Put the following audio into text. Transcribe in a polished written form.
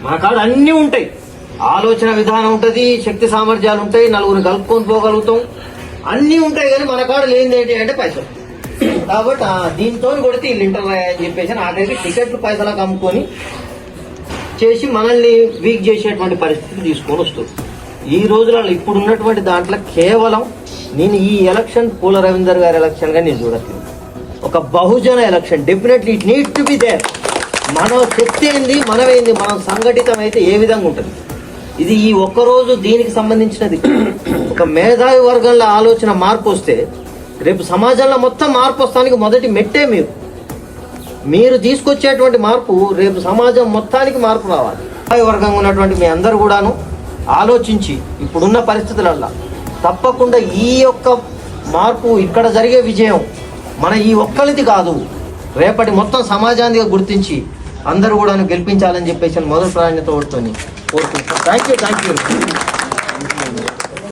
మన కాడ అన్నీ ఉంటాయి, ఆలోచన విధానం ఉంటుంది, శక్తి సామర్థ్యాలు ఉంటాయి, నలుగురిని కలుపుకొని పోగలుగుతాం, అన్నీ ఉంటాయి. కానీ మన కాడ లేనిది ఏంటి అంటే పైసలు. కాబట్టి దీంతో కొడితే వీళ్ళు ఇంటర్ అని చెప్పేసి నాకైతే టికెట్లు పైసలకు అమ్ముకొని చేసి మనల్ని వీక్ చేసేటువంటి పరిస్థితి తీసుకొని వస్తుంది. ఈ రోజులలో ఇప్పుడు ఉన్నటువంటి దాంట్లో కేవలం నేను ఈ ఎలక్షన్ పూల రవీందర్ గారి ఎలక్షన్గా నేను చూడట్లేదు. ఒక బహుజన election. Definitely it need to be there. మన శక్తి ఏంది, మనమేంది, మనం సంఘటితం అయితే ఏ విధంగా ఉంటుంది. ఇది ఈ ఒక్కరోజు దీనికి సంబంధించినది. ఒక మేధావి వర్గంలో ఆలోచన మార్పు వస్తే రేపు సమాజంలో మొత్తం మార్పు వస్తానికి మొదటి మెట్టే మీరు తీసుకొచ్చేటువంటి మార్పు రేపు సమాజం మొత్తానికి మార్పు రావాలి. మేధావి వర్గంగా ఉన్నటువంటి మీ అందరూ కూడాను ఆలోచించి ఇప్పుడున్న పరిస్థితులల్లో తప్పకుండా ఈ యొక్క మార్పు, ఇక్కడ జరిగే విజయం మన ఈ ఒక్కరిది కాదు, రేపటి మొత్తం సమాజాన్ని గుర్తించి అందరూ కూడా గెలిపించాలని చెప్పేసి మొదటి ప్రాధాన్యత కోరుతుంది. Thank you.